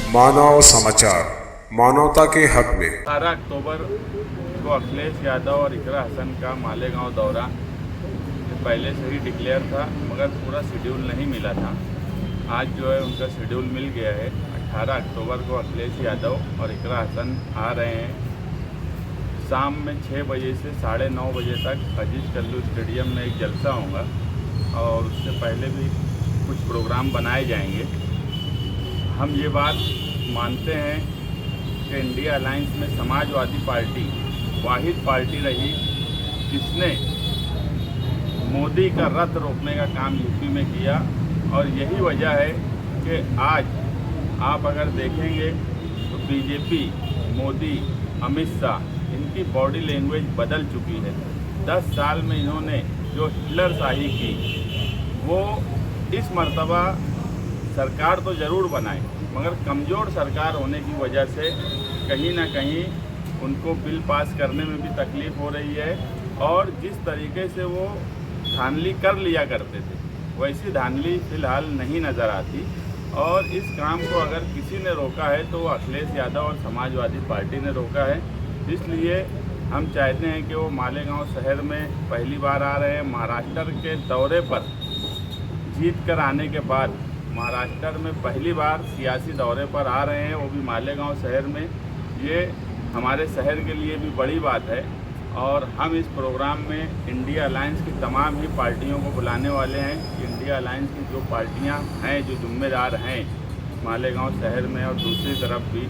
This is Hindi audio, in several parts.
मानव समाचार, मानवता के हक में। 18 अक्टूबर को अखिलेश यादव और इकरा हसन का मालेगांव दौरा पहले से ही डिक्लेयर था, मगर पूरा शेड्यूल नहीं मिला था। आज जो है उनका शेड्यूल मिल गया है। 18 अक्टूबर को अखिलेश यादव और इकरा हसन आ रहे हैं। शाम में 6 बजे से 9:30 बजे तक अजीज टल्लू स्टेडियम में एक जलसा होगा और उससे पहले भी कुछ प्रोग्राम बनाए जाएंगे। हम ये बात मानते हैं कि इंडिया अलायंस में समाजवादी पार्टी वाहिद पार्टी रही जिसने मोदी का रथ रोकने का काम यूपी में किया, और यही वजह है कि आज आप अगर देखेंगे तो बीजेपी, मोदी, अमित शाह, इनकी बॉडी लैंग्वेज बदल चुकी है। 10 साल में इन्होंने जो हिटलरशाही की, वो इस मर्तबा सरकार तो ज़रूर बनाए, मगर कमज़ोर सरकार होने की वजह से कहीं ना कहीं उनको बिल पास करने में भी तकलीफ़ हो रही है। और जिस तरीके से वो धांधली कर लिया करते थे, वैसी धांधली फ़िलहाल नहीं नज़र आती। और इस काम को अगर किसी ने रोका है तो वो अखिलेश यादव और समाजवादी पार्टी ने रोका है। इसलिए हम चाहते हैं कि वो मालेगांव शहर में पहली बार आ रहे हैं। महाराष्ट्र के दौरे पर जीत कर आने के बाद महाराष्ट्र में पहली बार सियासी दौरे पर आ रहे हैं, वो भी मालेगांव शहर में। ये हमारे शहर के लिए भी बड़ी बात है। और हम इस प्रोग्राम में इंडिया अलायंस की तमाम ही पार्टियों को बुलाने वाले हैं। इंडिया अलायंस की जो पार्टियां हैं, जो जिम्मेदार हैं मालेगांव शहर में, और दूसरी तरफ भी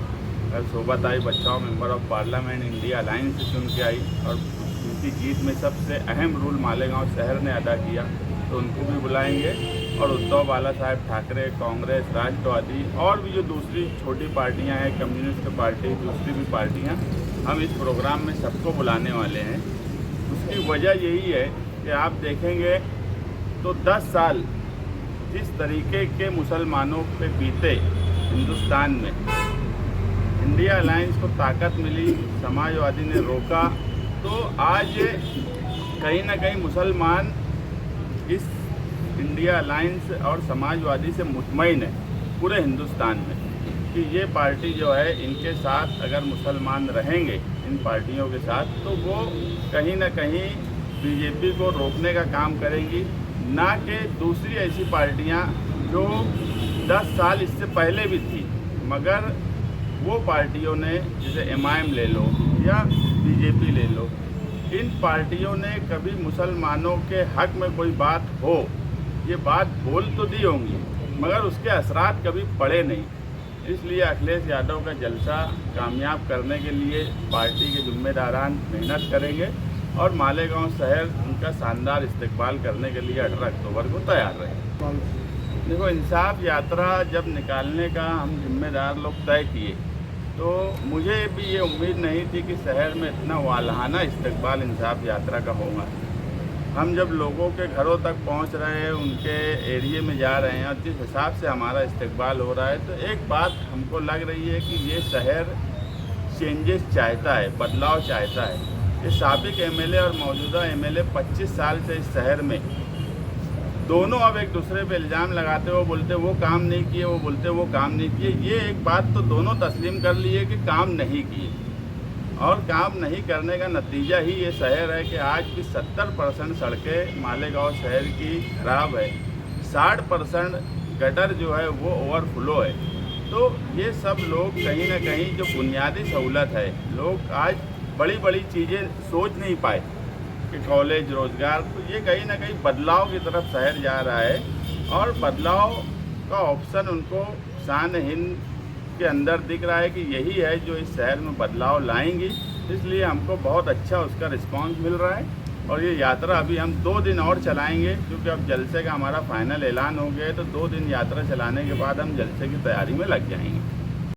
सोबत आई बच्चाओं member of parliament India alliance से चुन के आई, और उनकी जीत में सबसे अहम रोल मालेगांव शहर ने अदा किया, तो उनको भी बुलाएंगे। और उद्धव बाला साहेब ठाकरे, कांग्रेस, राष्ट्रवादी और भी जो दूसरी छोटी पार्टियां हैं, कम्युनिस्ट पार्टी, दूसरी भी पार्टियां, हम इस प्रोग्राम में सबको बुलाने वाले हैं। उसकी वजह यही है कि आप देखेंगे तो 10 साल जिस तरीके के मुसलमानों पे बीते हिंदुस्तान में, इंडिया अलायंस को ताकत मिली, समाजवादी ने रोका, तो आज कहीं ना कहीं मुसलमान इस इंडिया अलायंस और समाजवादी से मुतमईन है पूरे हिंदुस्तान में कि ये पार्टी जो है, इनके साथ अगर मुसलमान रहेंगे, इन पार्टियों के साथ, तो वो कहीं ना कहीं बीजेपी को रोकने का काम करेंगी, ना कि दूसरी ऐसी पार्टियां जो 10 साल इससे पहले भी थी, मगर वो पार्टियों ने, जैसे MIM ले लो या बीजेपी ले लो, इन पार्टियों ने कभी मुसलमानों के हक में कोई बात हो, ये बात बोल तो दी होंगी, मगर उसके असरात कभी पड़े नहीं। इसलिए अखिलेश यादव का जलसा कामयाब करने के लिए पार्टी के जिम्मेदारान मेहनत करेंगे और मालेगांव शहर उनका शानदार इस्तकबाल करने के लिए 18 अक्टूबर को तैयार रहे। देखो, इंसाफ यात्रा जब निकालने का हम जिम्मेदार लोग तय किए, तो मुझे भी ये उम्मीद नहीं थी कि शहर में इतना वालहाना इस्तकबाल इंसाफ यात्रा का होगा। हम जब लोगों के घरों तक पहुंच रहे हैं, उनके एरिया में जा रहे हैं, और जिस हिसाब से हमारा इस्तकबाल हो रहा है, तो एक बात हमको लग रही है कि ये शहर चेंजेस चाहता है, बदलाव चाहता है। ये साबिक MLA और मौजूदा MLA 25 साल से इस शहर में दोनों अब एक दूसरे पे इल्ज़ाम लगाते, वो बोलते वो काम नहीं किए, वो बोलते वो काम नहीं किए। ये एक बात तो दोनों तस्लीम कर लिए कि काम नहीं किए, और काम नहीं करने का नतीजा ही ये शहर है कि आज भी 70% सड़कें मालेगांव शहर की खराब है, 60% गटर जो है वो ओवरफ्लो है। तो ये सब लोग कहीं ना कहीं जो बुनियादी सहूलत है, लोग आज बड़ी बड़ी चीज़ें सोच नहीं पाए कि कॉलेज, रोज़गार, तो ये कहीं ना कहीं बदलाव की तरफ शहर जा रहा है, और बदलाव का ऑप्शन उनको शान हिंद के अंदर दिख रहा है कि यही है जो इस शहर में बदलाव लाएंगी। इसलिए हमको बहुत अच्छा उसका रिस्पांस मिल रहा है, और ये यात्रा अभी हम 2 दिन और चलाएंगे, क्योंकि अब जलसे का हमारा फाइनल ऐलान हो गया है। तो 2 दिन यात्रा चलाने के बाद हम जलसे की तैयारी में लग जाएंगे।